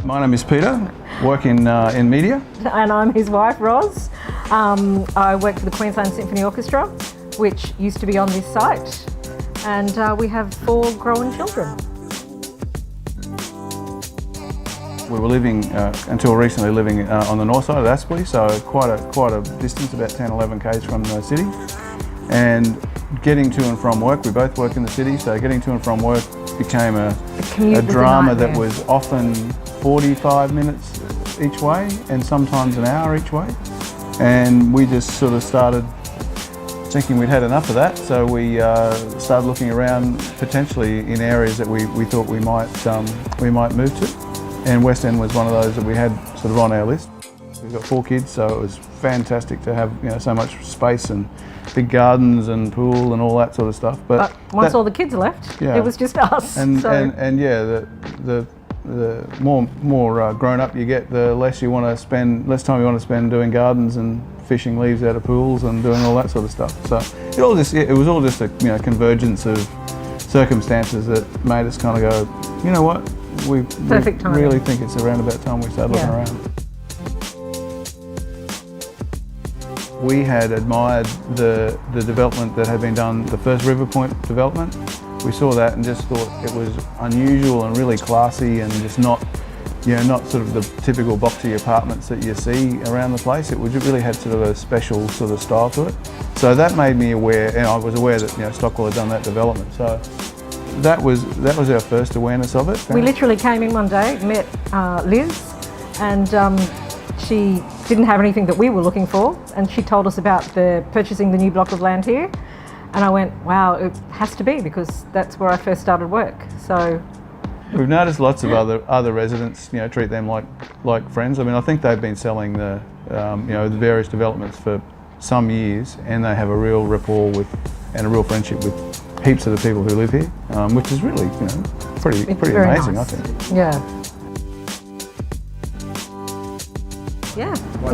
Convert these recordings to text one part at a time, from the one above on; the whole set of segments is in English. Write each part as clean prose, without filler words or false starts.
My name is Peter, work in media. And I'm his wife, Roz. I work for the Queensland Symphony Orchestra, which used to be on this site, and we have 4 grown children. We were living, until recently, living on the north side of Aspley, so quite a distance, about 10, 11 k's from the city. And getting to and from work, we both work in the city, so getting to and from work became a drama that was often 45 minutes each way and sometimes an hour each way. And we just sort of started thinking we'd had enough of that, so we started looking around potentially in areas that we thought we might move to. And West End was one of those that we had sort of on our list. We've got 4 kids, so it was fantastic to have so much space and big gardens and pool and all that sort of stuff. But once all the kids left, it was just us. And yeah, the more grown up you get, the less time you want to spend doing gardens and fishing leaves out of pools and doing all that sort of stuff. So it was all just a convergence of circumstances that made us kind of go, you know what, we really think it's around about time we started looking around. We had admired the development that had been done, the first River Point development. We saw that and just thought it was unusual and really classy and just not sort of the typical boxy apartments that you see around the place. It really had sort of a special sort of style to it. So that made me aware, and I was aware that Stockwell had done that development. So that was our first awareness of it. We literally came in one day, met Liz, and she didn't have anything that we were looking for, and she told us about purchasing the new block of land here. And I went, wow, it has to be, because that's where I first started work. So we've noticed lots of other residents, treat them like friends. I mean, I think they've been selling the various developments for some years, and they have a real rapport with and a real friendship with heaps of the people who live here, which is really pretty amazing, nice. I think.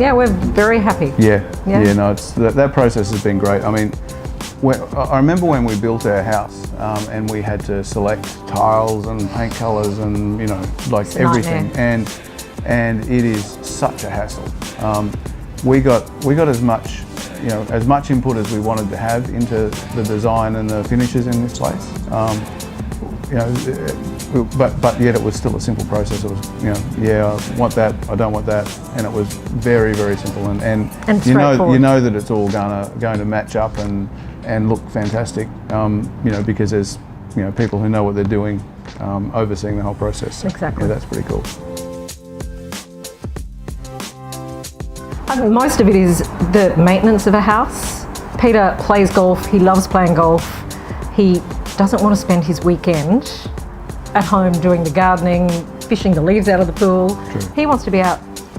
Yeah, we're very happy. No, that process has been great. I mean, I remember when we built our house and we had to select tiles and paint colours and it's everything, and it is such a hassle. We got as much input as we wanted to have into the design and the finishes in this place. But yet it was still a simple process. It was, I want that, I don't want that, and it was very, very simple. And you know that it's all going to match up and look fantastic. Because there's people who know what they're doing, overseeing the whole process. So, exactly. Yeah, that's pretty cool. Most of it is the maintenance of a house. Peter plays golf. He loves playing golf. He doesn't want to spend his weekend at home doing the gardening, fishing the leaves out of the pool. True. He wants to be out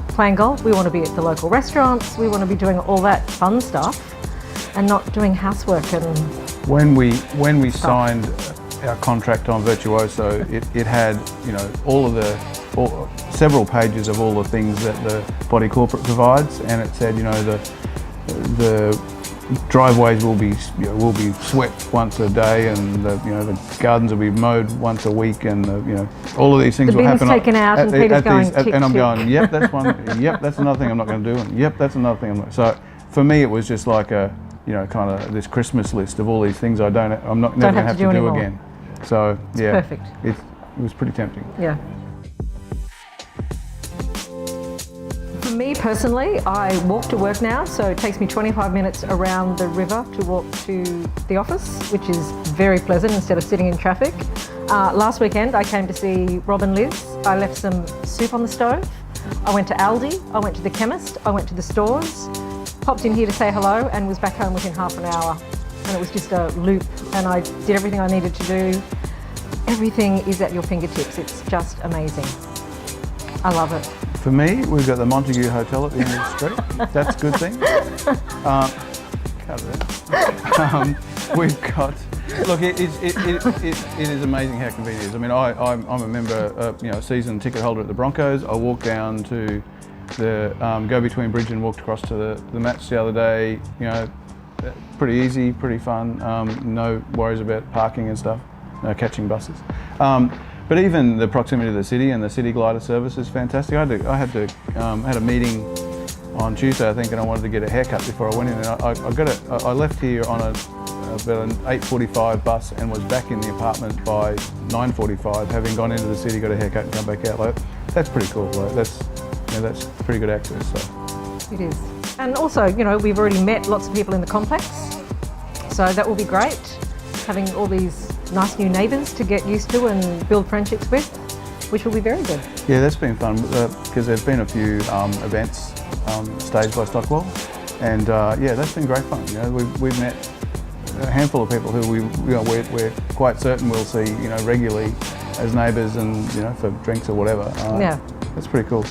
playing golf. We want to be at the local restaurants. We want to be doing all that fun stuff and not doing housework and When we signed our contract on Virtuoso, it had several pages of all the things that the body corporate provides, and it said the driveways will be swept once a day, and the gardens will be mowed once a week, and all of these things will happen. The bin's taken out, and Peter's going tick, and I'm tick. going, yep, that's one. Yep, that's another thing I'm not going to do. And yep, that's another thing. So for me, it was just like a kind of this Christmas list of all these things I'm never going to have to do again. So yeah, perfect. It was pretty tempting. Yeah. For me personally, I walk to work now, so it takes me 25 minutes around the river to walk to the office, which is very pleasant instead of sitting in traffic. Last weekend I came to see Rob and Liz. I left some soup on the stove. I went to Aldi, I went to the chemist, I went to the stores, popped in here to say hello, and was back home within half an hour. And it was just a loop, and I did everything I needed to do. Everything is at your fingertips. It's just amazing. I love it. For me, we've got the Montague Hotel at the end of the street. That's a good thing. Cut it out. We've got. Look, it is amazing how convenient it is. I mean, I'm a member, a season ticket holder at the Broncos. I walked down to the go-between bridge and walked across to the match the other day. Pretty easy, pretty fun. No worries about parking and stuff. No catching buses. But even the proximity to the city and the city glider service is fantastic. I had a meeting on Tuesday, I think, and I wanted to get a haircut before I went in. And I left here on about an 8:45 bus and was back in the apartment by 9:45, having gone into the city, got a haircut, and come back out. Like, that's pretty cool. Like, that's pretty good access. So. It is. And also, you know, we've already met lots of people in the complex, so that will be great. Having all these nice new neighbours to get used to and build friendships with, which will be very good. Yeah, that's been fun because there's been a few events staged by Stockwell, and yeah, that's been great fun. You know, we've met a handful of people who we're quite certain we'll see, you know, regularly as neighbours and, you know, for drinks or whatever. Yeah, that's pretty cool.